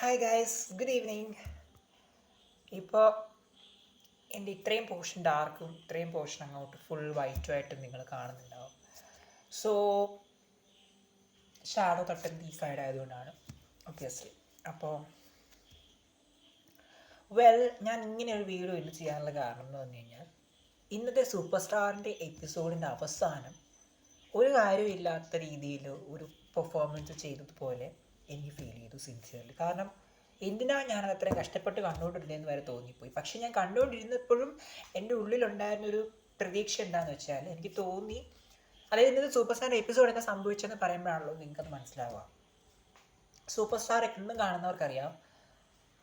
Hi guys, good evening. ഇപ്പോൾ എൻ്റെ ഇത്രയും പോർഷൻ ഡാർക്കും ഇത്രയും പോർഷൻ അങ്ങോട്ട് ഫുൾ വൈറ്റുമായിട്ട് നിങ്ങൾ കാണുന്നുണ്ടാവും. സോ ഷാഡോ തട്ടുന്നത് ഈ സൈഡ് ആയതുകൊണ്ടാണ് ഒബ്വിയസ്ലി. അപ്പോൾ ഞാൻ ഇങ്ങനെ ഒരു വീഡിയോ ഇന്ന് ചെയ്യാനുള്ള കാരണം എന്ന് പറഞ്ഞു കഴിഞ്ഞാൽ, ഇന്നത്തെ സൂപ്പർ സ്റ്റാറിൻ്റെ എപ്പിസോഡിൻ്റെ അവസാനം ഒരു കാര്യമില്ലാത്ത രീതിയിൽ ഒരു പെർഫോമൻസ് ചെയ്തതുപോലെ എനിക്ക് ഫീൽ ചെയ്തു സിൻസിയർലി. കാരണം എന്തിനാണ് ഞാനത് അത്രയും കഷ്ടപ്പെട്ട് കണ്ടുകൊണ്ടിരുന്നതെന്ന് വരെ തോന്നിപ്പോയി. പക്ഷെ ഞാൻ കണ്ടുകൊണ്ടിരുന്നപ്പോഴും എൻ്റെ ഉള്ളിലുണ്ടായിരുന്നൊരു പ്രതീക്ഷ എന്താണെന്ന് വെച്ചാൽ, എനിക്ക് തോന്നി, അതായത് ഇന്നത്തെ സൂപ്പർ സ്റ്റാറിൻ്റെ എപ്പിസോഡ് എന്താ സംഭവിച്ചതെന്ന് പറയുമ്പോഴാണല്ലോ നിങ്ങൾക്കത് മനസ്സിലാവുക. സൂപ്പർ സ്റ്റാർ എന്നും കാണുന്നവർക്കറിയാം,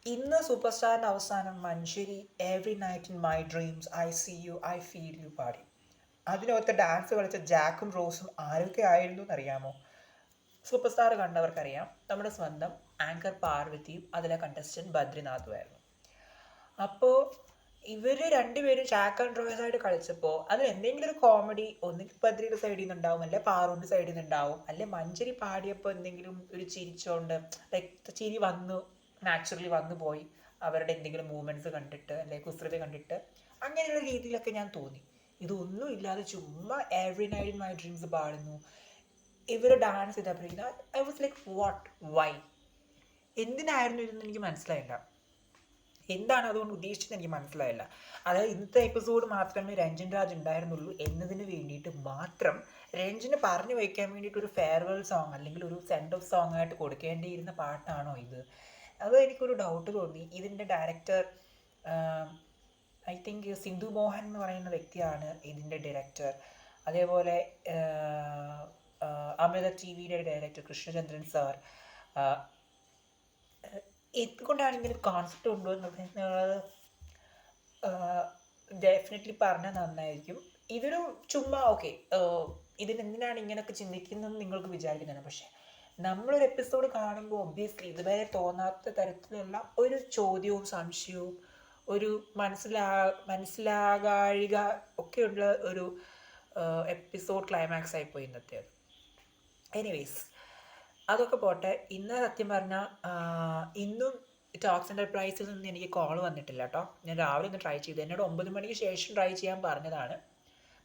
ഇന്ന് സൂപ്പർ സ്റ്റാറിൻ്റെ അവസാനം Manjari every night in my dreams I see you I feel you പാടി. അതിനകത്ത് ഡാൻസ് കളിച്ച ജാക്കും റോസും ആരൊക്കെ ആയിരുന്നു എന്നറിയാമോ? സൂപ്പർ സ്റ്റാർ കണ്ടവർക്കറിയാം, നമ്മുടെ സ്വന്തം ആങ്കർ പാർവതിയും അതിലെ കണ്ടസ്റ്റൻറ്റ് ബദ്രിനാഥുമായിരുന്നു. അപ്പോൾ ഇവർ രണ്ടുപേരും ജാക്ക് ആൻഡ് റോസ് ആയിട്ട് കളിച്ചപ്പോൾ അതിൽ എന്തെങ്കിലും ഒരു കോമഡി ഒന്നുകിൽ ബദ്രിയുടെ സൈഡിൽ നിന്നുണ്ടാവും, അല്ലെ പാറുവിൻ്റെ സൈഡിൽ നിന്നുണ്ടാവും, അല്ലെ മഞ്ജരി പാടിയപ്പോൾ എന്തെങ്കിലും ഒരു ചിരിച്ചോണ്ട് ലൈക്ക് ചിരി വന്നു, നാച്ചുറലി വന്നു പോയി അവരുടെ എന്തെങ്കിലും മൂവ്മെൻറ്റ്സ് കണ്ടിട്ട്, അല്ലെങ്കിൽ കുസൃതി കണ്ടിട്ട്, അങ്ങനെയുള്ള രീതിയിലൊക്കെ ഞാൻ തോന്നി. ഇതൊന്നും ഇല്ലാതെ ചുമ്മാ every night in my dreams പാടുന്നു, ഇവർ ഡാൻസ് ചെയ്തപ്പോഴേക്കും I was like what, why, എന്തിനായിരുന്നു ഇതെന്ന് എനിക്ക് മനസ്സിലായില്ല. എന്താണ് അതുകൊണ്ട് ഉദ്ദേശിച്ചത് എനിക്ക് മനസ്സിലായില്ല. അതായത് ഇന്നത്തെ എപ്പിസോഡ് മാത്രമേ രഞ്ജൻ രാജ് ഉണ്ടായിരുന്നുള്ളൂ എന്നതിന് വേണ്ടിയിട്ട് മാത്രം രഞ്ജന് പറഞ്ഞു വയ്ക്കാൻ വേണ്ടിയിട്ട് ഒരു ഫെയർവെൽ സോങ് അല്ലെങ്കിൽ ഒരു സെൻഡ് ഓഫ് സോങ് ആയിട്ട് കൊടുക്കേണ്ടിയിരുന്ന പാട്ടാണോ ഇത്? അത് എനിക്കൊരു ഡൗട്ട് തോന്നി. ഇതിൻ്റെ director I think Sindhu Mohan എന്ന് പറയുന്ന വ്യക്തിയാണ് ഇതിൻ്റെ ഡയറക്ടർ. അതേപോലെ അമൃത ടി വിയുടെ ഡയറക്ടർ കൃഷ്ണചന്ദ്രൻ സാർ. എന്തുകൊണ്ടാണ് ഇങ്ങനെ കോൺസെപ്റ്റ് കൊണ്ടുവന്നത് ഡെഫിനറ്റ്ലി പറഞ്ഞാൽ നന്നായിരിക്കും. ഇതൊരു ചുമ്മാ ഓക്കെ, ഇതിനെന്തിനാണ് ഇങ്ങനെയൊക്കെ ചിന്തിക്കുന്നതെന്ന് നിങ്ങൾക്ക് വിചാരിക്കുന്നതാണ്. പക്ഷേ നമ്മളൊരു എപ്പിസോഡ് കാണുമ്പോൾ ഒബ്വിയസ്ലി ഇതുവരെ തോന്നാത്ത തരത്തിലുള്ള ഒരു ചോദ്യവും സംശയവും ഒരു മനസ്സിലാകാഴിക ഒക്കെയുള്ള ഒരു എപ്പിസോഡ് ക്ലൈമാക്സ് ആയിപ്പോയി ഇന്നത്തേത്. എനിവേയ്സ്, അതൊക്കെ പോട്ടെ. ഇന്ന് സത്യം പറഞ്ഞാൽ ഇന്നും ടോക്സ് എൻ്റർപ്രൈസിൽ നിന്ന് എനിക്ക് കോൾ വന്നിട്ടില്ല കേട്ടോ. ഞാൻ രാവിലെ ഒന്ന് ട്രൈ ചെയ്തു, എന്നോട് 9 മണിക്ക് ശേഷം ട്രൈ ചെയ്യാൻ പറഞ്ഞതാണ്.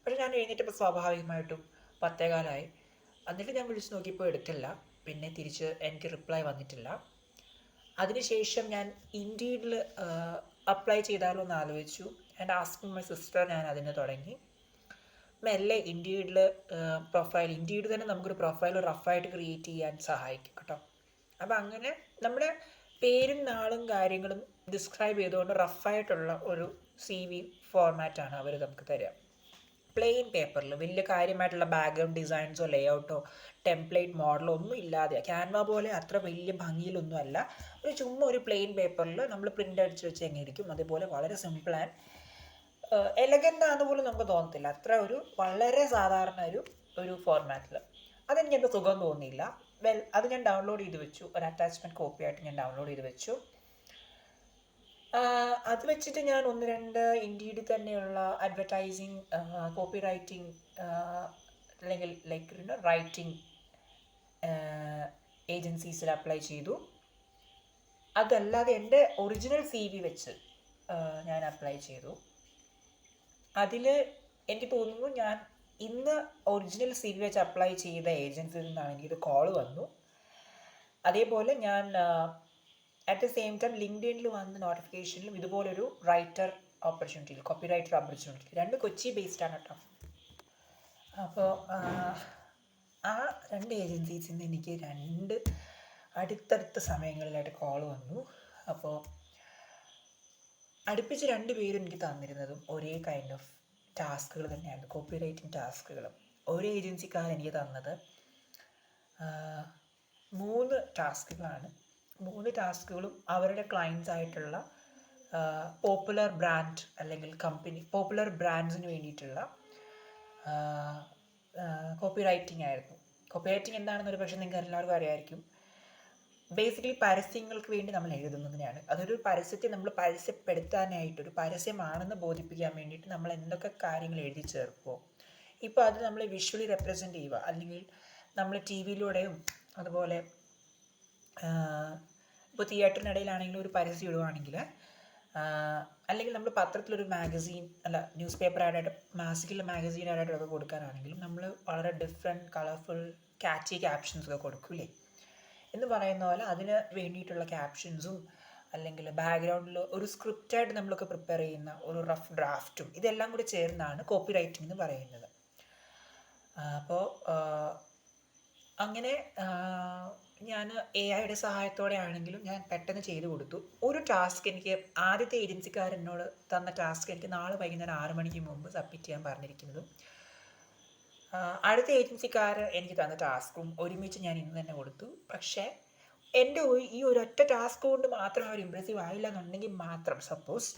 പക്ഷേ ഞാൻ എഴുന്നേറ്റപ്പോൾ സ്വാഭാവികമായിട്ടും 10:15. എന്നിട്ട് ഞാൻ വിളിച്ച് നോക്കിയപ്പോൾ എടുത്തില്ല. പിന്നെ തിരിച്ച് എനിക്ക് റിപ്ലൈ വന്നിട്ടില്ല. അതിനുശേഷം ഞാൻ ഇൻഡീഡിൽ അപ്ലൈ ചെയ്താലോ എന്ന് ആലോചിച്ചു. ആൻഡ് ആസ്കിങ് മൈ സിസ്റ്റർ ഞാൻ അതിന് തുടങ്ങി. മെല്ലെ ഇൻഡീഡിൽ ഇൻഡീഡ് തന്നെ നമുക്കൊരു പ്രൊഫൈൽ റഫായിട്ട് ക്രിയേറ്റ് ചെയ്യാൻ സഹായിക്കും കേട്ടോ. അപ്പം അങ്ങനെ നമ്മുടെ പേരും നാളും കാര്യങ്ങളും ഡിസ്ക്രൈബ് ചെയ്തുകൊണ്ട് റഫായിട്ടുള്ള ഒരു CV ഫോർമാറ്റാണ് അവർ നമുക്ക് തരിക. പ്ലെയിൻ പേപ്പറിൽ വലിയ കാര്യമായിട്ടുള്ള ബാക്ക്ഗ്രൗണ്ട് ഡിസൈൻസോ ലേഔട്ടോ ടെംപ്ലേറ്റ് മോഡലോ ഒന്നും ഇല്ലാതെ, ക്യാൻവ പോലെ അത്ര വലിയ ഭംഗിയിലൊന്നും അല്ല, ഒരു ചുമ്മാ ഒരു പ്ലെയിൻ പേപ്പറിൽ നമ്മൾ പ്രിൻ്റ് അടിച്ച് വെച്ച് എങ്ങനെ ഇരിക്കും അതുപോലെ വളരെ സിമ്പിൾ ആൻഡ് എലഗൻ്റ് ആണെന്ന് പോലും നമുക്ക് തോന്നത്തില്ല. അത്ര ഒരു വളരെ സാധാരണ ഒരു ഫോർമാറ്റിൽ. അതെനിക്ക് എന്താ സുഖം തോന്നിയില്ല. അത് ഞാൻ ഡൗൺലോഡ് ചെയ്ത് വെച്ചു, ഒരു അറ്റാച്ച്മെൻറ്റ് കോപ്പി ആയിട്ട് ഞാൻ ഡൗൺലോഡ് ചെയ്ത് വെച്ചു. അത് വെച്ചിട്ട് ഞാൻ 1-2 ഇൻഡീഡിൽ തന്നെയുള്ള അഡ്വർടൈസിങ്, കോപ്പി റൈറ്റിംഗ് അല്ലെങ്കിൽ ലൈക്ക് റൈറ്റിംഗ് ഏജൻസീസിൽ അപ്ലൈ ചെയ്തു. അതല്ലാതെ എൻ്റെ ഒറിജിനൽ CV വെച്ച് ഞാൻ അപ്ലൈ ചെയ്തു. അതിൽ എനിക്ക് തോന്നുന്നു ഞാൻ ഇന്ന് ഒറിജിനൽ CV വെച്ച് അപ്ലൈ ചെയ്ത ഏജൻസിയിൽ നിന്നാണ് എനിക്കൊരു കോൾ വന്നു. അതേപോലെ ഞാൻ അറ്റ് ദ സെയിം ടൈം ലിങ്ക്ഡ്ഇനിൽ വന്ന നോട്ടിഫിക്കേഷനിലും ഇതുപോലൊരു റൈറ്റർ ഓപ്പർച്യൂണിറ്റിയിൽ, കോപ്പി റൈറ്റർ ഓപ്പർച്യൂണിറ്റി, 2 കൊച്ചി ബേസ്ഡാണ് കേട്ടോ. അപ്പോൾ ആ 2 ഏജൻസീസിൽ നിന്ന് എനിക്ക് 2 അടുത്തടുത്ത സമയങ്ങളിലായിട്ട് കോൾ വന്നു. അപ്പോൾ അടുപ്പിച്ച് 2 പേരും എനിക്ക് തന്നിരുന്നതും ഒരേ കൈൻഡ് ഓഫ് ടാസ്കുകൾ തന്നെയായിരുന്നു, കോപ്പി റൈറ്റിംഗ് ടാസ്കുകളും. ഒരു ഏജൻസിക്കാരൻ എനിക്ക് തന്നത് 3 ടാസ്കുകളാണ്. 3 ടാസ്കുകളും അവരുടെ ക്ലയൻസ് ആയിട്ടുള്ള പോപ്പുലർ ബ്രാൻഡ് അല്ലെങ്കിൽ കമ്പനി, പോപ്പുലർ ബ്രാൻഡ്സിന് വേണ്ടിയിട്ടുള്ള കോപ്പി റൈറ്റിംഗ് ആയിരുന്നു. കോപ്പി റൈറ്റിംഗ് എന്താണെന്നൊരു പക്ഷേ നിങ്ങൾക്ക് എല്ലാവർക്കും അറിയാമായിരിക്കും. ബേസിക്കലി പരസ്യങ്ങൾക്ക് വേണ്ടി നമ്മൾ എഴുതുന്നതിനാണ്. അതൊരു പരസ്യത്തെ നമ്മൾ പരസ്യപ്പെടുത്താനായിട്ട്, ഒരു പരസ്യമാണെന്ന് ബോധിപ്പിക്കാൻ വേണ്ടിയിട്ട് നമ്മൾ എന്തൊക്കെ കാര്യങ്ങൾ എഴുതി ചേർക്കുമോ, ഇപ്പോൾ അത് നമ്മൾ വിഷ്വലി റെപ്രസെൻ്റ് ചെയ്യുക, അല്ലെങ്കിൽ നമ്മൾ TV യിലൂടെയും അതുപോലെ ഇപ്പോൾ തിയേറ്ററിനിടയിലാണെങ്കിലും ഒരു പരസ്യം ഇടുവാണെങ്കിൽ, അല്ലെങ്കിൽ നമ്മൾ പത്രത്തിലൊരു മാഗസീൻ അല്ല ന്യൂസ് പേപ്പർ ആഡായിട്ട് മാസികയിലെ മാഗസീൻ ആഡായിട്ടൊക്കെ കൊടുക്കാനാണെങ്കിലും നമ്മൾ വളരെ ഡിഫറെൻറ്റ് കളർഫുൾ ക്യാച്ചി ക്യാപ്ഷൻസ് ഒക്കെ കൊടുക്കൂലേ എന്ന് പറയുന്ന പോലെ അതിന് വേണ്ടിയിട്ടുള്ള ക്യാപ്ഷൻസും അല്ലെങ്കിൽ ബാക്ക്ഗ്രൗണ്ടിൽ ഒരു സ്ക്രിപ്റ്റായിട്ട് നമ്മളൊക്കെ പ്രിപ്പയർ ചെയ്യുന്ന ഒരു റഫ് ഡ്രാഫ്റ്റും ഇതെല്ലാം കൂടി ചേർന്നാണ് കോപ്പി റൈറ്റിംഗ് എന്ന് പറയുന്നത്. അപ്പോൾ അങ്ങനെ ഞാൻ AI സഹായത്തോടെ ആണെങ്കിലും ഞാൻ പെട്ടെന്ന് ചെയ്തു കൊടുത്തു. ഒരു ടാസ്ക് എനിക്ക് ആദ്യത്തെ ഏജൻസിക്കാരെന്നോട് തന്ന ടാസ്ക് എനിക്ക് നാളെ വൈകുന്നേരം 6 മണിക്ക് മുമ്പ് സബ്മിറ്റ് ചെയ്യാൻ പറഞ്ഞിരിക്കുന്നതും അടുത്ത ഏജൻസിക്കാർ എനിക്ക് തന്ന ടാസ്കും ഒരുമിച്ച് ഞാൻ ഇന്ന് തന്നെ കൊടുത്തു. പക്ഷേ എൻ്റെ ഈ ഒരൊറ്റ ടാസ്ക് കൊണ്ട് മാത്രം അവർ ഇമ്പ്രസീവ് ആയില്ല എന്നുണ്ടെങ്കിൽ മാത്രം സപ്പോസ്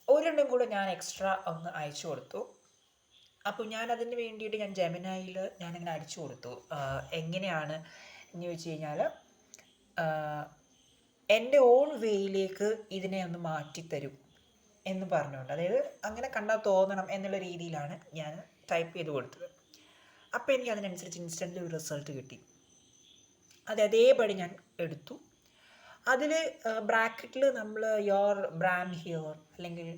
ഒരെണ്ണം കൂടെ ഞാൻ എക്സ്ട്രാ ഒന്ന് അയച്ചു കൊടുത്തു. അപ്പോൾ ഞാൻ അതിന് വേണ്ടിയിട്ട് ഞാൻ ജെമിനായിൽ ഞാനിങ്ങനെ അടിച്ചു കൊടുത്തു. എങ്ങനെയാണ് എന്ന് ചോദിച്ചു കഴിഞ്ഞാൽ എൻ്റെ ഓൺ വേയിലേക്ക് ഇതിനെ ഒന്ന് മാറ്റിത്തരും എന്ന് പറഞ്ഞുകൊണ്ട്, അതായത് അങ്ങനെ കണ്ടാൽ തോന്നണം എന്നുള്ള രീതിയിലാണ് ഞാൻ ടൈപ്പ് ചെയ്ത് കൊടുത്തത്. അപ്പോൾ എനിക്ക് അതിനനുസരിച്ച് ഇൻസ്റ്റൻ്റ് ഒരു റിസൾട്ട് കിട്ടി. അതേപടി ഞാൻ എടുത്തു. അതിൽ ബ്രാക്കറ്റിൽ നമ്മൾ യോർ ബ്രാൻഡ് ഹിയർ അല്ലെങ്കിൽ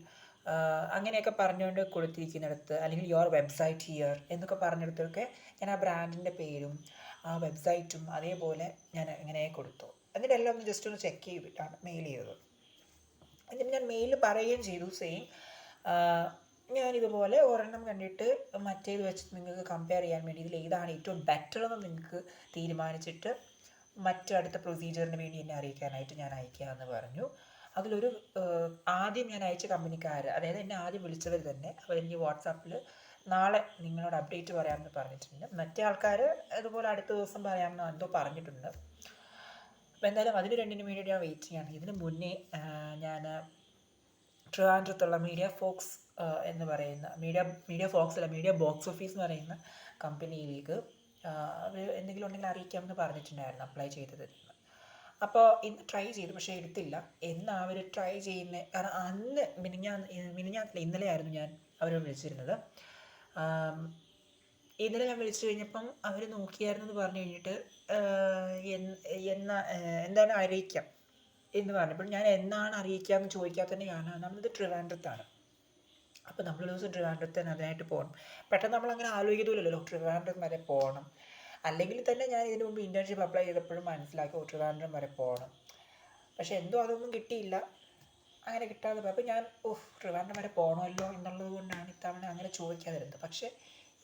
അങ്ങനെയൊക്കെ പറഞ്ഞുകൊണ്ട് കൊടുത്തിരിക്കുന്നിടത്ത്, അല്ലെങ്കിൽ യുവർ വെബ്സൈറ്റ് ഹിയർ എന്നൊക്കെ പറഞ്ഞിടത്തൊക്കെ ഞാൻ ആ ബ്രാൻഡിൻ്റെ പേരും ആ വെബ്സൈറ്റും അതേപോലെ ഞാൻ ഇങ്ങനെ കൊടുത്തു. എന്നിട്ട് എല്ലാം ഒന്ന് ജസ്റ്റ് ഒന്ന് ചെക്ക് ചെയ്തിട്ടാണ് മെയിൽ ചെയ്തത്. എന്നിട്ട് ഞാൻ മെയിൽ പറയുകയും ചെയ്തു സെയിം ഞാനിതുപോലെ ഒരെണ്ണം കണ്ടിട്ട് മറ്റേത് വെച്ച് നിങ്ങൾക്ക് കമ്പയർ ചെയ്യാൻ വേണ്ടി ഇതിൽ ഏതാണ് ഏറ്റവും ബെറ്റർ എന്ന് നിങ്ങൾക്ക് തീരുമാനിച്ചിട്ട് മറ്റടുത്ത പ്രൊസീജിയറിന് വേണ്ടി എന്നെ അറിയിക്കാനായിട്ട് ഞാൻ അയക്കാമെന്ന് പറഞ്ഞു. അതിലൊരു ആദ്യം ഞാൻ അയച്ച കമ്പനിക്കാർ, അതായത് എന്നെ ആദ്യം വിളിച്ചവർ തന്നെ, അവരെനിക്ക് വാട്സാപ്പിൽ നാളെ നിങ്ങളോട് അപ്ഡേറ്റ് പറയാമെന്ന് പറഞ്ഞിട്ടുണ്ട്. മറ്റേ ആൾക്കാർ അതുപോലെ അടുത്ത ദിവസം പറയാമെന്ന് എന്തോ പറഞ്ഞിട്ടുണ്ട്. അപ്പോൾ എന്തായാലും അതിന് രണ്ടിനും വേണ്ടിയിട്ട് ഞാൻ വെയിറ്റ് ചെയ്യാണ്. ഇതിന് മുന്നേ ഞാൻ ട്രിവാൻഡ്രത്തുള്ള മീഡിയ ഫോക്സ് എന്ന് പറയുന്ന മീഡിയ ഫോക്സ് അല്ല മീഡിയ ബോക്സ് ഓഫീസ് എന്ന് പറയുന്ന കമ്പനിയിലേക്ക് അവർ എന്തെങ്കിലും ഉണ്ടെങ്കിൽ അറിയിക്കാമെന്ന് പറഞ്ഞിട്ടുണ്ടായിരുന്നു അപ്ലൈ ചെയ്തത്. അപ്പോൾ ഇന്ന് ട്രൈ ചെയ്തു, പക്ഷേ എടുത്തില്ല. എന്നാ അവർ ട്രൈ ചെയ്യുന്നത്, കാരണം അന്ന് മിനിഞ്ഞാന്നില്ല ഇന്നലെ ആയിരുന്നു ഞാൻ അവരെ വിളിച്ചിരുന്നത്. ഇന്നലെ ഞാൻ വിളിച്ചു കഴിഞ്ഞപ്പം അവർ നോക്കിയായിരുന്നു എന്ന് പറഞ്ഞു കഴിഞ്ഞിട്ട് എന്താണ് അറിയിക്കാം എന്ന് പറഞ്ഞപ്പോൾ ഞാൻ എന്നാണ് അറിയിക്കാമെന്ന് ചോദിക്കാത്തതിൻ്റെ കാരണം നമ്മളിത് ട്രിവാൻഡ്രത്താണ്. അപ്പോൾ നമ്മളൊരു ദിവസം ട്രിവാൻഡ്രത്ത് തന്നെ അതിനായിട്ട് പോകണം. പെട്ടെന്ന് നമ്മളങ്ങനെ ആലോചിക്കത്തില്ലല്ലോ ട്രിവാൻഡ്രം വരെ പോകണം. അല്ലെങ്കിൽ തന്നെ ഞാൻ ഇതിനു മുമ്പ് ഇൻറ്റേൺഷിപ്പ് അപ്ലൈ ചെയ്തപ്പോഴും മനസ്സിലാക്കി ട്രിവാൻഡ്രം വരെ പോകണം. പക്ഷേ എന്തോ അതൊന്നും കിട്ടിയില്ല. അങ്ങനെ കിട്ടാതെ പോയി. അപ്പോൾ ഞാൻ ട്രിവാൻഡ്രം വരെ പോകണമല്ലോ എന്നുള്ളത് കൊണ്ടാണ് ഇത്തവണ അങ്ങനെ ചോദിക്കാതിരുന്നത്. പക്ഷേ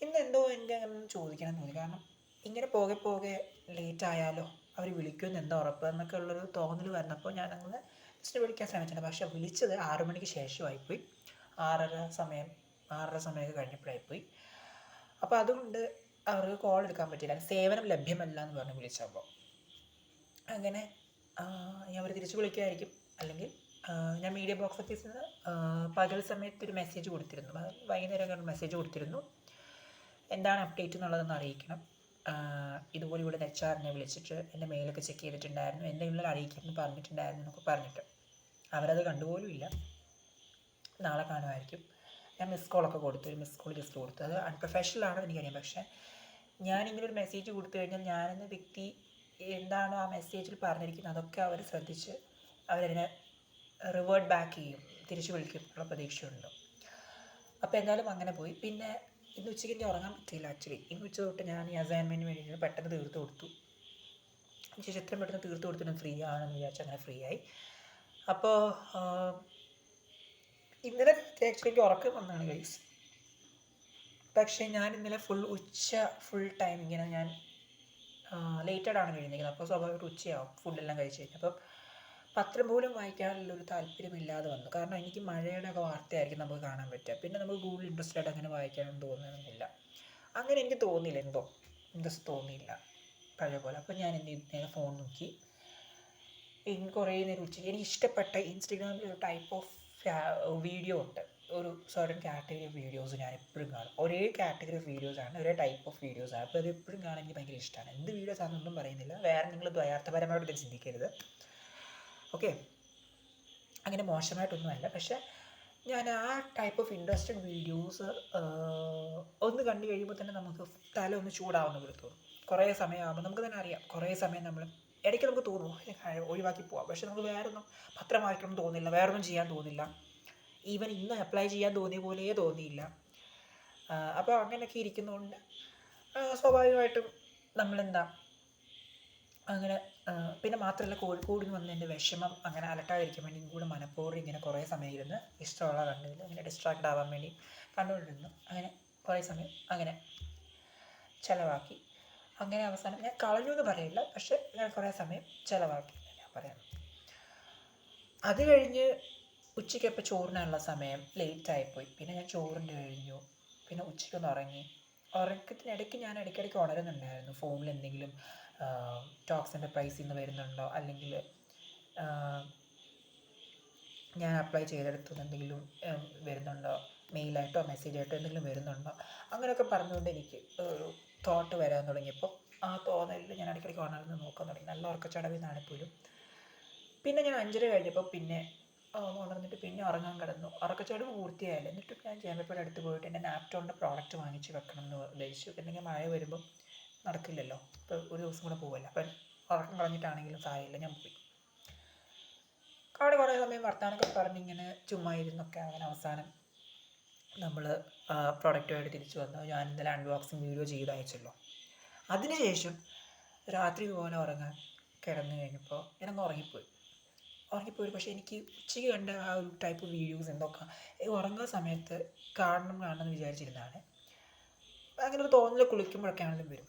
ഇന്ന് എന്തോ എനിക്ക് അങ്ങനെ ചോദിക്കണം തോന്നി. കാരണം ഇങ്ങനെ പോകെ ലേറ്റ് ആയാലോ അവർ വിളിക്കുമെന്ന് എന്താ ഉറപ്പ് എന്നൊക്കെ ഉള്ളൊരു തോന്നൽ വന്നപ്പോൾ ഞാൻ അങ്ങനെ ജസ്റ്റ് വിളിക്കാൻ ശ്രമിച്ചിട്ടുണ്ട്. പക്ഷേ വിളിച്ചത് 6 മണിക്ക് ശേഷമായിപ്പോയി. 6:30 സമയമൊക്കെ കഴിഞ്ഞപ്പോഴായിപ്പോയി. അപ്പോൾ അതുകൊണ്ട് അവർക്ക് കോൾ എടുക്കാൻ പറ്റില്ല, സേവനം ലഭ്യമല്ല എന്ന് പറഞ്ഞ് വിളിച്ചപ്പോൾ. അങ്ങനെ ഞാൻ അവർ തിരിച്ച് വിളിക്കുമായിരിക്കും. അല്ലെങ്കിൽ ഞാൻ മീഡിയ ബോക്സ് ഓഫീസിൽ നിന്ന് പകൽ സമയത്ത് ഒരു മെസ്സേജ് കൊടുത്തിരുന്നു, വൈകുന്നേരം മെസ്സേജ് കൊടുത്തിരുന്നു, എന്താണ് അപ്ഡേറ്റ് എന്നുള്ളതെന്ന് അറിയിക്കണം. ഇതുപോലെ ഇവിടെ HR വിളിച്ചിട്ട് എൻ്റെ മെയിലൊക്കെ ചെക്ക് ചെയ്തിട്ടുണ്ടായിരുന്നു, എന്തെങ്കിലും അറിയിക്കുമെന്ന് പറഞ്ഞിട്ടുണ്ടായിരുന്നു എന്നൊക്കെ പറഞ്ഞിട്ട്. അവരത് കണ്ടുപോലും ഇല്ല. നാളെ കാണുമായിരിക്കും. ഞാൻ മിസ് കോളൊക്കെ കൊടുത്തു, ഒരു മിസ് കോൾ ജസ്റ്റ് കൊടുത്തു. അത് അൺപ്രൊഫഷണൽ ആണെന്ന് എനിക്കറിയാം. പക്ഷേ ഞാനിങ്ങനെ ഒരു മെസ്സേജ് കൊടുത്തു കഴിഞ്ഞാൽ ഞാനെന്ന വ്യക്തി എന്താണോ ആ മെസ്സേജിൽ പറഞ്ഞിരിക്കുന്നത് അതൊക്കെ അവർ ശ്രദ്ധിച്ച് അവരതിനെ റിവേർട്ട് ബാക്ക് ചെയ്യും, തിരിച്ചു വിളിക്കും ഉള്ള പ്രതീക്ഷയുണ്ട്. അപ്പോൾ എന്തായാലും അങ്ങനെ പോയി. പിന്നെ ഇന്ന് ഉച്ചയ്ക്ക് എനിക്ക് ഉറങ്ങാൻ പറ്റിയില്ല. ആക്ച്വലി ഇന്ന് ഉച്ച തൊട്ട് ഞാൻ ഈ അസൈൻമെൻറ്റിന് വേണ്ടിയിട്ട് പെട്ടെന്ന് തീർത്ത് കൊടുത്തു. ശേഷം എത്രയും പെട്ടെന്ന് തീർത്ത് കൊടുത്തിട്ട് ഫ്രീ ആണെന്ന് വിചാരിച്ചു അങ്ങനെ ഫ്രീ ആയി. അപ്പോൾ ഇന്നലെ ആക്ച്വലി എനിക്ക് ഉറക്കം വന്നതാണ് ഗൈസ്. പക്ഷേ ഞാൻ ഇന്നലെ ഫുൾ ടൈം ഇങ്ങനെ ഞാൻ ലേറ്റഡാണ് എഴുന്നേക്കുന്നത്. അപ്പോൾ സ്വാഭാവികമായിട്ട് ഉച്ചയാവും ഫുഡെല്ലാം കഴിച്ച് കഴിഞ്ഞാൽ. അപ്പം പത്രം പോലും വായിക്കാനുള്ളൊരു താല്പര്യമില്ലാതെ വന്നു. കാരണം എനിക്ക് മഴയുടെ ഒക്കെ വാർത്തയായിരിക്കും നമുക്ക് കാണാൻ പറ്റുക. പിന്നെ നമുക്ക് കൂടുതൽ ഇൻട്രസ്റ്റഡ് ആയിട്ട് അങ്ങനെ വായിക്കാനൊന്നും തോന്നുന്നില്ല. അങ്ങനെ എനിക്ക് തോന്നിയില്ല, എന്തോ ഇൻട്രസ്റ്റ് തോന്നിയില്ല പഴയ പോലെ. അപ്പോൾ ഞാൻ നേരെ ഫോൺ നോക്കി കുറേ നേരം ഉച്ചയ്ക്ക് എനിക്ക് ഇഷ്ടപ്പെട്ട ഇൻസ്റ്റഗ്രാമിൽ ഒരു ടൈപ്പ് ഓഫ് വീഡിയോ ഉണ്ട്, ഒരു സർട്ടൻ കാറ്റഗറി ഓഫ് വീഡിയോസ് ഞാൻ എപ്പോഴും കാണും. ഒരേ കാറ്റഗറി ഓഫ് വീഡിയോസാണ്, ഒരേ ടൈപ്പ് ഓഫ് വീഡിയോസാണ്. അപ്പോൾ അത് എപ്പോഴും കാണാൻ എനിക്ക് ഭയങ്കര ഇഷ്ടമാണ്. എന്ത് വീഡിയോസ് ആണെന്നൊന്നും പറയുന്നില്ല, വേറെ നിങ്ങൾ ദ്വയാർത്ഥപരമായിട്ട് ഇത് ചിന്തിക്കരുത്, ഓക്കെ? അങ്ങനെ മോശമായിട്ടൊന്നുമല്ല. പക്ഷേ ഞാൻ ആ ടൈപ്പ് ഓഫ് ഇൻട്രസ്റ്റഡ് വീഡിയോസ് ഒന്ന് കണ്ടു കഴിയുമ്പോൾ തന്നെ നമുക്ക് തല ഒന്ന് ചൂടാവുന്ന പോലെ തോന്നും. കുറേ സമയമാകുമ്പോൾ നമുക്ക് തന്നെ അറിയാം, കുറേ സമയം നമ്മൾ ഇടയ്ക്ക് നമുക്ക് തോന്നും ഒഴിവാക്കി പോവാം, പക്ഷെ നമുക്ക് വേറൊന്നും പത്രം വായിക്കണം തോന്നില്ല, വേറൊന്നും ചെയ്യാൻ തോന്നില്ല, ഈവൻ ഇന്ന് അപ്ലൈ ചെയ്യാൻ തോന്നിയ പോലെയേ തോന്നിയില്ല. അപ്പോൾ അങ്ങനെയൊക്കെ ഇരിക്കുന്നതുകൊണ്ട് സ്വാഭാവികമായിട്ടും നമ്മളെന്താ അങ്ങനെ പിന്നെ മാത്രമല്ല കോഴിക്കോട് നിന്ന് വന്നതിൻ്റെ വിഷമം അങ്ങനെ അലട്ടാതിരിക്കാൻ വേണ്ടി കൂടെ മനഃപൂർവ്വം ഇങ്ങനെ കുറേ സമയം ഇരുന്ന് ഇഷ്ടമുള്ള കണ്ടില്ല ഇങ്ങനെ ഡിസ്ട്രാക്ട് ആവാൻ വേണ്ടി കണ്ടുകൊണ്ടിരുന്നു. അങ്ങനെ കുറേ സമയം അങ്ങനെ ചിലവാക്കി. അങ്ങനെ അവസാനം ഞാൻ കളഞ്ഞു എന്ന് പറയില്ല, പക്ഷെ ഞാൻ കുറേ സമയം ചിലവാക്കി ഞാൻ പറയാം. അത് കഴിഞ്ഞ് ഉച്ചയ്ക്കപ്പോൾ ചോറിനുള്ള സമയം ലേറ്റായിപ്പോയി. പിന്നെ ഞാൻ ചോറിൻ്റെ കഴിഞ്ഞു, പിന്നെ ഉച്ചയ്ക്കൊന്ന് ഉറങ്ങി. ഉറക്കത്തിനിടയ്ക്ക് ഞാൻ ഇടയ്ക്കിടയ്ക്ക് ഉണരുന്നുണ്ടായിരുന്നു, ഫോണിൽ എന്തെങ്കിലും ടോക്സിൻ്റെ പ്രൈസിൽ നിന്ന് വരുന്നുണ്ടോ, അല്ലെങ്കിൽ ഞാൻ അപ്ലൈ ചെയ്തെടുത്തത് എന്തെങ്കിലും വരുന്നുണ്ടോ, മെയിലായിട്ടോ മെസ്സേജായിട്ടോ എന്തെങ്കിലും വരുന്നുണ്ടോ, അങ്ങനെയൊക്കെ പറഞ്ഞുകൊണ്ട് എനിക്ക് ഒരു തോട്ട് വരാൻ തുടങ്ങിയപ്പോൾ ആ തോന്നലിൽ ഞാൻ ഇടയ്ക്കിടയ്ക്ക് ഉണർന്ന് നോക്കാൻ തുടങ്ങി. നല്ല ഉറക്കച്ചടവിൽ നിന്നാണ് പോലും. പിന്നെ ഞാൻ 5:30 കഴിഞ്ഞപ്പോൾ പിന്നെ ഉണർന്നിട്ട് പിന്നെ ഉറങ്ങാൻ കിടന്നു. ഉറക്കച്ചടവ് പൂർത്തിയായില്ല. എന്നിട്ട് ഞാൻ ജേമപ്പയുടെ അടുത്ത് പോയിട്ട് എൻ്റെ നാപ്റ്റോണിൻ്റെ പ്രോഡക്റ്റ് വാങ്ങിച്ച് വെക്കണം എന്ന് ഉദ്ദേശിച്ചു. എന്തെങ്കിലും മഴ വരുമ്പം നടക്കില്ലല്ലോ, ഇപ്പോൾ ഒരു ദിവസം കൂടെ പോകുമല്ലോ, അപ്പം ഉറക്കം കളഞ്ഞിട്ടാണെങ്കിലും സാരമില്ല, ഞാൻ പോയി. അവിടെ കുറേ സമയം വർത്താനൊക്കെ പറഞ്ഞിങ്ങനെ ചുമ്മാ ഇരുന്നൊക്കെ അങ്ങനെ അവസാനം നമ്മൾ പ്രോഡക്റ്റുമായിട്ട് തിരിച്ചു വന്നു. ഞാൻ ഇന്നലെ അൺബോക്സിങ് വീഡിയോ ചെയ്ത് അയച്ചല്ലോ. അതിനുശേഷം രാത്രി ഇതുപോലെ ഉറങ്ങാൻ കിടന്നു കഴിഞ്ഞപ്പോൾ ഞാനങ്ങ് ഉറങ്ങിപ്പോയി. പക്ഷേ എനിക്ക് ഉച്ചയ്ക്ക് കണ്ട ആ ഒരു ടൈപ്പ് വീഡിയോസ് എന്തൊക്കെ ഉറങ്ങുന്ന സമയത്ത് കാണണമെന്ന് വിചാരിച്ചിരുന്നതാണ്. അങ്ങനെ ഒരു തോന്നൽ കുളിക്കുമ്പോഴൊക്കെ ആണെങ്കിലും വരും.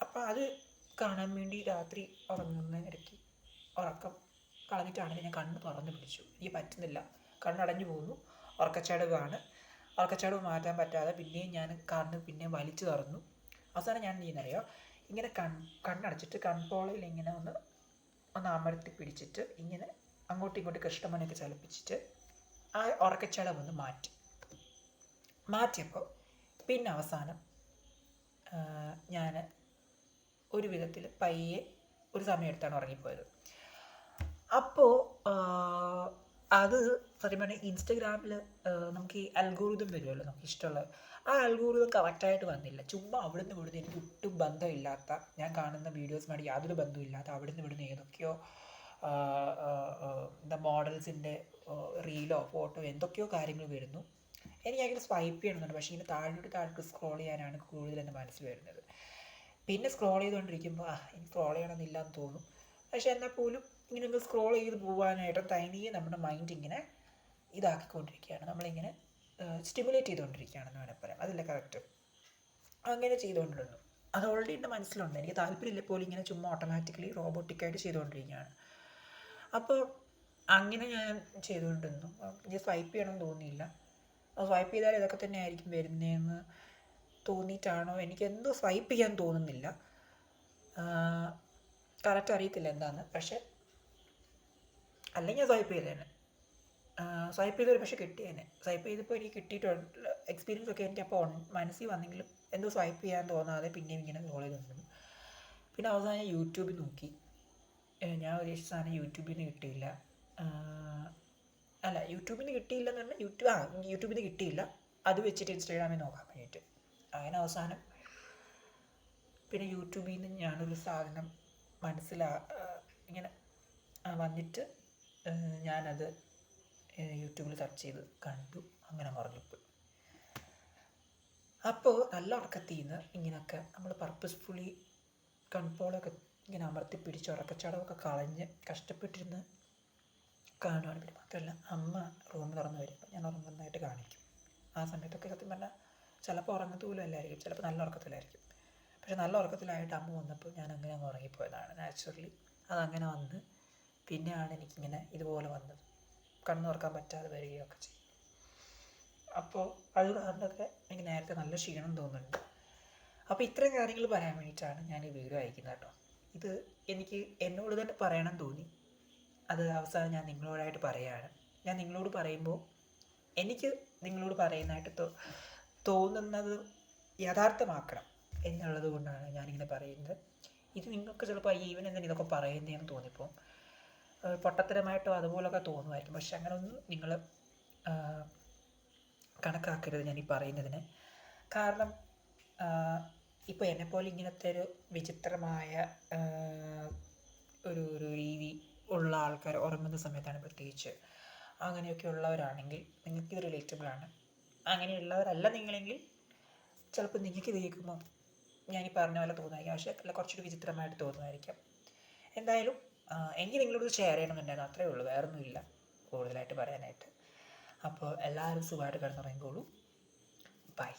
അപ്പോൾ അത് കാണാൻ വേണ്ടി രാത്രി ഉറങ്ങുന്നതിനിടയ്ക്ക് ഉറക്കം കളഞ്ഞിട്ടാണെങ്കിൽ ഞാൻ കണ്ണ് തുറന്ന് പിടിച്ചു. എനിക്ക് പറ്റുന്നില്ല, കണ്ണടഞ്ഞു പോകുന്നു, ഉറക്കച്ചടവ് മാറ്റാൻ പറ്റാതെ പിന്നെയും ഞാൻ കണ്ണ് പിന്നെ വലിച്ചു തുറന്നു. അവസാനം ഞാൻ ചെയ്യുന്നറിയോ, ഇങ്ങനെ കണ്ണടച്ചിട്ട് കൺപോളയിൽ ഇങ്ങനെ ഒന്ന് അമർത്തി പിടിച്ചിട്ട് ഇങ്ങനെ അങ്ങോട്ടും ഇങ്ങോട്ടും കൃഷ്ണമണിയൊക്കെ ചലിപ്പിച്ചിട്ട് ആ ഉറക്കച്ചടവൊന്ന് മാറ്റിയപ്പോൾ പിന്നെ അവസാനം ഞാൻ ഒരു വിധത്തിൽ പയ്യെ ഒരു സമയമെടുത്താണ് ഉറങ്ങിപ്പോയത്. അപ്പോൾ അത് സത്യം പറഞ്ഞാൽ ഇൻസ്റ്റഗ്രാമിൽ നമുക്ക് ഈ അൽഗോരിതം വരുമല്ലോ, നമുക്ക് ഇഷ്ടമുള്ള ആ അൽഗോരിതം കറക്റ്റായിട്ട് വന്നില്ല. ചുമ്മാ അവിടുന്ന് ഇവിടുന്ന് എനിക്ക് ഒട്ടും ബന്ധമില്ലാത്ത, ഞാൻ കാണുന്ന വീഡിയോസുമായിട്ട് യാതൊരു ബന്ധമില്ലാത്ത അവിടുന്ന് ഇവിടുന്ന് ഏതൊക്കെയോ എന്താ മോഡൽസിൻ്റെ റീലോ ഫോട്ടോ എന്തൊക്കെയോ കാര്യങ്ങൾ വരുന്നു. എനിക്കങ്ങനെ സ്വൈപ്പ് ചെയ്യണമെന്നുണ്ട്, പക്ഷേ ഇങ്ങനെ താഴോട്ട് സ്ക്രോൾ ചെയ്യാനാണ് കൂടുതൽ എൻ്റെ മനസ്സിൽ വരുന്നത്. പിന്നെ സ്ക്രോൾ ചെയ്തുകൊണ്ടിരിക്കുമ്പോൾ എനിക്ക് സ്ക്രോൾ ചെയ്യണമെന്നില്ല എന്ന് തോന്നും. പക്ഷേ എന്നാൽ പോലും ഇങ്ങനെയൊന്ന് സ്ക്രോൾ ചെയ്ത് പോകാനായിട്ട് തനിയെ നമ്മുടെ മൈൻഡ് ഇങ്ങനെ ഇതാക്കിക്കൊണ്ടിരിക്കുകയാണ്, നമ്മളിങ്ങനെ സ്റ്റിമുലേറ്റ് ചെയ്തുകൊണ്ടിരിക്കുകയാണെന്ന് വേണമെങ്കിൽ പറയാം. അതല്ല കറക്റ്റ്. അങ്ങനെ ചെയ്തുകൊണ്ടിരുന്നു. അത് ഓൾറെഡി എൻ്റെ മനസ്സിലുണ്ട്, എനിക്ക് താല്പര്യമില്ല പോലും ഇങ്ങനെ ചുമ്മാ ഓട്ടോമാറ്റിക്കലി റോബോട്ടിക്കായിട്ട് ചെയ്തുകൊണ്ടിരിക്കുകയാണ്. അപ്പോൾ അങ്ങനെ ഞാൻ ചെയ്തുകൊണ്ടിരുന്നു. എനിക്ക് സ്വൈപ്പ് ചെയ്യണമെന്ന് തോന്നിയില്ല. സ്വൈപ്പ് ചെയ്താൽ ഇതൊക്കെ തന്നെ ആയിരിക്കും വരുന്നതെന്ന് തോന്നിയിട്ടാണോ എനിക്കെന്തോ സ്വൈപ്പ് ചെയ്യാൻ തോന്നുന്നില്ല, കറക്റ്റ് അറിയത്തില്ല എന്താണെന്ന്. പക്ഷെ അല്ലെങ്കിൽ സ്വൈപ്പ് ചെയ്തേനെ, സ്വൈപ്പ് ചെയ്തൊരു പക്ഷെ കിട്ടിയേനെ. സ്വൈപ്പ് ചെയ്തപ്പോൾ എനിക്ക് കിട്ടിയിട്ടുള്ള എക്സ്പീരിയൻസ് ഒക്കെ എനിക്ക് അപ്പോൾ മനസ്സിൽ വന്നെങ്കിലും എന്തോ സ്വൈപ്പ് ചെയ്യാൻ തോന്നാതെ പിന്നെയും ഇങ്ങനെ സ്ക്രോൾ ചെയ്തുകൊണ്ടിരുന്നു. പിന്നെ അവസാനം യൂട്യൂബിൽ നോക്കി. ഞാൻ ഉദ്ദേശിച്ച സാധനം യൂട്യൂബിൽ നിന്ന് കിട്ടിയില്ല. യൂട്യൂബിൽ നിന്ന് കിട്ടിയില്ലെന്ന് പറഞ്ഞാൽ യൂട്യൂബിൽ നിന്ന് കിട്ടിയില്ല, അത് വെച്ചിട്ട് ഇൻസ്റ്റാഗ്രാമിൽ നോക്കാൻ വേണ്ടിയിട്ട്. അങ്ങനെ അവസാനം പിന്നെ യൂട്യൂബിൽ നിന്ന് ഞാനൊരു സാധനം ഇങ്ങനെ വന്നിട്ട് ഞാനത് യൂട്യൂബിൽ സെർച്ച് ചെയ്ത് കണ്ടു, അങ്ങനെ ഉറങ്ങിപ്പോയി. അപ്പോൾ നല്ല ഉറക്കത്തിൽ നിന്ന് ഇങ്ങനെയൊക്കെ നമ്മൾ പർപ്പസ്ഫുള്ളി കൺപോളൊക്കെ ഇങ്ങനെ അമർത്തി പിടിച്ച് ഉറക്കച്ചടവൊക്കെ കളഞ്ഞ് കഷ്ടപ്പെട്ടിരുന്ന് കാണുവാണ്. പിന്നെ മാത്രമല്ല അമ്മ റൂം തുറന്ന് വരുമ്പോൾ ഞാൻ ഉറങ്ങുന്നതായിട്ട് കാണിക്കും. ആ സമയത്തൊക്കെ സത്യം പറഞ്ഞാൽ ചിലപ്പോൾ ഉറങ്ങത്തുപോലും അല്ലായിരിക്കും, ചിലപ്പോൾ നല്ല ഉറക്കത്തിലായിരിക്കും. പക്ഷെ നല്ല ഉറക്കത്തിലായിട്ട് അമ്മ വന്നപ്പോൾ ഞാൻ അങ്ങനെ അങ്ങ് ഉറങ്ങിപ്പോയതാണ് നാച്ചുറലി. അതങ്ങനെ വന്ന് പിന്നെയാണ് എനിക്കിങ്ങനെ ഇതുപോലെ വന്നത്, കണ്ണ് തുറക്കാൻ പറ്റാതെ വരികയൊക്കെ ചെയ്യും. അപ്പോൾ അത് കാരണമൊക്കെ എനിക്ക് നേരത്തെ നല്ല ക്ഷീണം തോന്നുന്നുണ്ട്. അപ്പോൾ ഇത്രയും കാര്യങ്ങൾ പറയാൻ വേണ്ടിയിട്ടാണ് ഞാൻ ഈ വീഡിയോ അയക്കുന്നത് കേട്ടോ. ഇത് എനിക്ക് എന്നോട് തന്നെ പറയണം തോന്നി, അത് അവസാനം ഞാൻ നിങ്ങളോടായിട്ട് പറയുകയാണ്. ഞാൻ നിങ്ങളോട് പറയുമ്പോൾ എനിക്ക് നിങ്ങളോട് പറയുന്നതായിട്ട് തോന്നുന്നത് യാഥാർത്ഥ്യമാക്കണം എന്നുള്ളത് കൊണ്ടാണ് ഞാനിങ്ങനെ പറയുന്നത്. ഇത് നിങ്ങൾക്ക് ചിലപ്പോൾ ഈവൻ എന്തിനാണ് ഇതൊക്കെ പറയുന്നതെന്ന് തോന്നിപ്പോൾ പൊട്ടത്തരമായിട്ടോ അതുപോലൊക്കെ തോന്നുമായിരിക്കും. പക്ഷെ അങ്ങനെയൊന്നും നിങ്ങൾ കണക്കാക്കരുത് ഞാൻ ഈ പറയുന്നതിന്. കാരണം ഇപ്പോൾ എന്നെപ്പോലെ ഇങ്ങനത്തെ ഒരു വിചിത്രമായ ഒരു രീതി ഉള്ള ആൾക്കാർ ഉറങ്ങുന്ന സമയത്താണ് പ്രത്യേകിച്ച്, അങ്ങനെയൊക്കെ ഉള്ളവരാണെങ്കിൽ നിങ്ങൾക്കിത് റിലേറ്റബിൾ ആണ്. അങ്ങനെയുള്ളവരല്ല നിങ്ങളെങ്കിൽ ചിലപ്പോൾ നിങ്ങൾക്ക് ഇത് കേൾക്കുമ്പോൾ ഞാൻ ഈ പറഞ്ഞ പോലെ തോന്നുമായിരിക്കും, പക്ഷേ അല്ല കുറച്ചുകൂടി വിചിത്രമായിട്ട് തോന്നുമായിരിക്കാം. എന്തായാലും എനിക്ക് നിങ്ങളോട് ഷെയർ ചെയ്യണമെന്നുണ്ടായിരുന്നു, അത്രയേ ഉള്ളൂ, വേറൊന്നുമില്ല കൂടുതലായിട്ട് പറയാനായിട്ട്. അപ്പോൾ എല്ലാവരും സുഖമായിട്ട് കിടന്നുറങ്ങിക്കോളൂ. ബൈ.